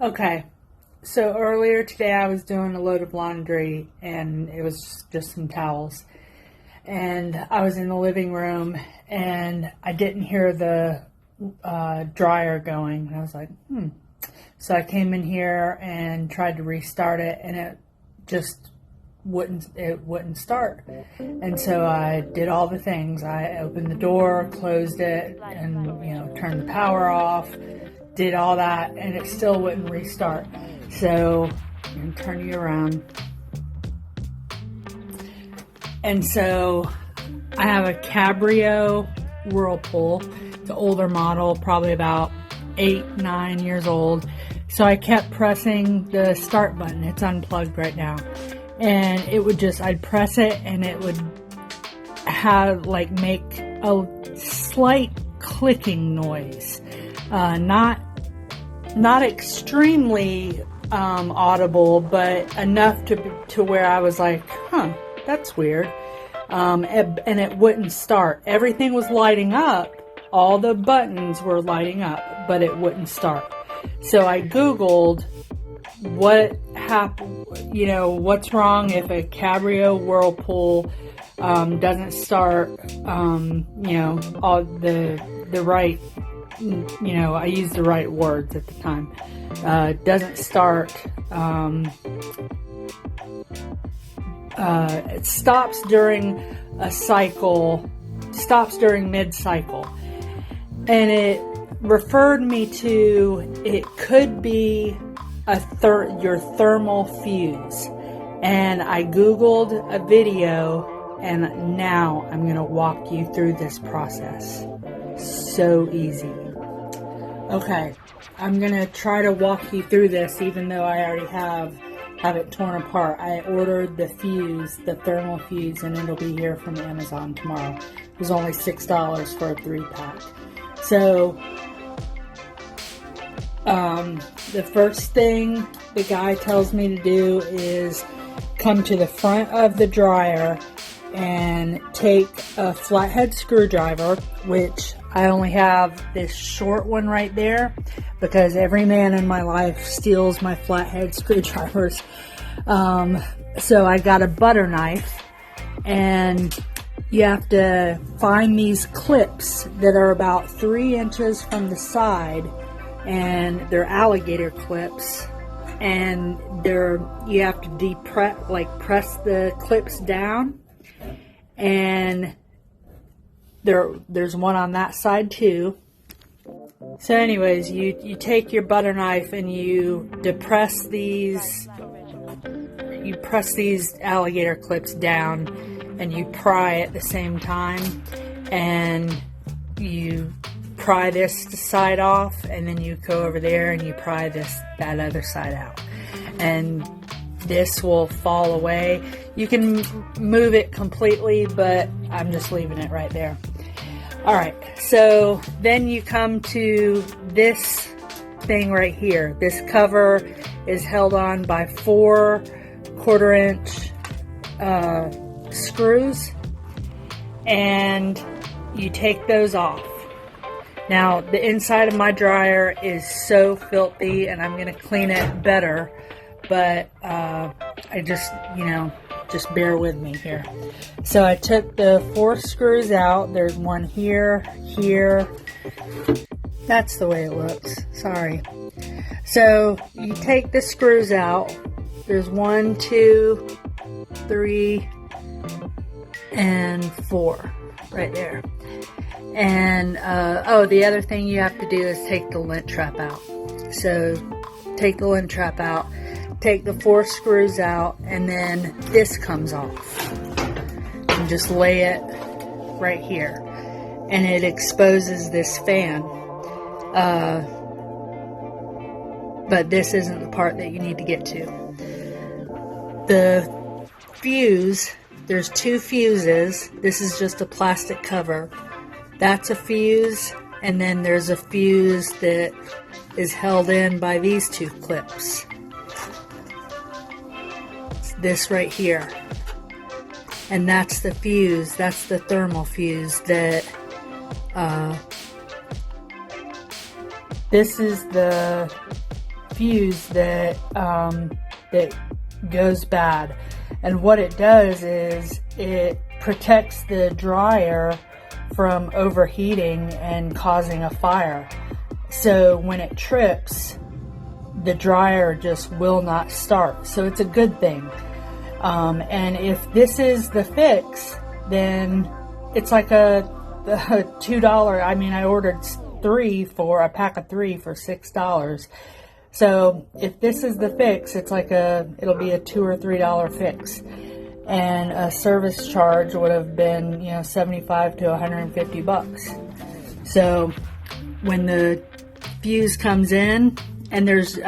Okay, so earlier today I was doing a load of laundry and it was just some towels. And I was in the living room and I didn't hear the dryer going. And I was like, So I came in here and tried to restart it and it just wouldn't start. And so I did all the things. I opened the door, closed it, and turned the power off, did all that, and it still wouldn't restart. So I'm going to turn you around. And so I have a Cabrio whirlpool. It's an older model, probably about 8-9 years old. So I kept pressing the start button. It's unplugged right now. And it would I'd press it and it would have make a slight clicking noise. Not extremely audible, but enough to where I was like, that's weird. And it wouldn't start. Everything was lighting up. All the buttons were lighting up, but it wouldn't start. So I Googled what happened, what's wrong if a Cabrio whirlpool doesn't start, all the right, I used the right words at the time. Doesn't start, it stops during a cycle, stops during mid-cycle. And it referred me to, it could be your thermal fuse. And I Googled a video, and now I'm going to walk you through this process. So easy. Okay, I'm going to try to walk you through this even though I already have it torn apart. I ordered the fuse, the thermal fuse, and it'll be here from Amazon tomorrow. It was only $6 for a 3-pack. So the first thing the guy tells me to do is come to the front of the dryer and take a flathead screwdriver, which I only have this short one right there because every man in my life steals my flathead screwdrivers. So I got a butter knife, and you have to find these clips that are about 3 inches from the side, and they're alligator clips, and you have to press the clips down, and there's one on that side too. So anyways, you take your butter knife and you depress these, you press these alligator clips down and you pry at the same time, and you pry this side off, and then you go over there and you pry that other side out, and this will fall away. You can move it completely, but I'm just leaving it right there. Alright, so then you come to this thing right here. This cover is held on by 4 1/4-inch screws, and you take those off. Now, the inside of my dryer is so filthy, and I'm going to clean it better, but I just bear with me here. So I took the 4 screws out. There's one here. That's the way it looks. Sorry. So you take the screws out. There's 1, 2, 3, and 4 right there. And the other thing you have to do is take the lint trap out. So take the lint trap out, take the 4 screws out, and then this comes off. And just lay it right here. And it exposes this fan. But this isn't the part that you need to get to. The fuse, there's 2 fuses. This is just a plastic cover. That's a fuse, and then there's a fuse that is held in by these 2 clips. It's this right here. And that's the fuse, that's the thermal fuse that, this is the fuse that that goes bad. And what it does is it protects the dryer from overheating and causing a fire. So when it trips, the dryer just will not start. So it's a good thing. And if this is the fix, then it's like a $2. I mean, I ordered a pack of 3 for $6. So if this is the fix, it's like it'll be a $2 or $3 fix. And a service charge would have been, $75 to $150. So when the fuse comes in, and there's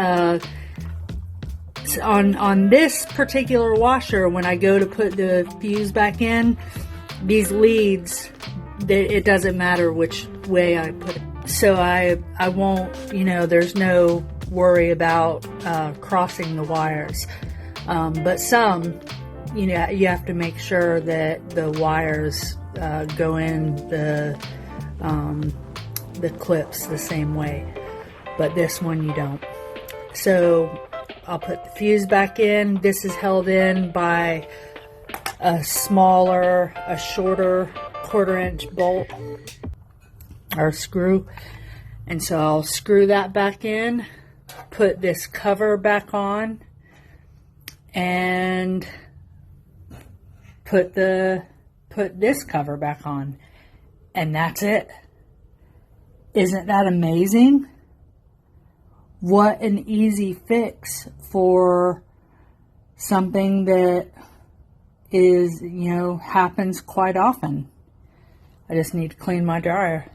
on this particular washer, when I go to put the fuse back in, these leads, it doesn't matter which way I put it. So I won't, there's no worry about crossing the wires. But some, you have to make sure that the wires go in the clips the same way. But this one you don't. So I'll put the fuse back in. This is held in by a shorter 1/4-inch bolt or screw. And so I'll screw that back in, put this cover back on, and put this cover back on. And that's it. Isn't that amazing? What an easy fix for something that is, happens quite often. I just need to clean my dryer.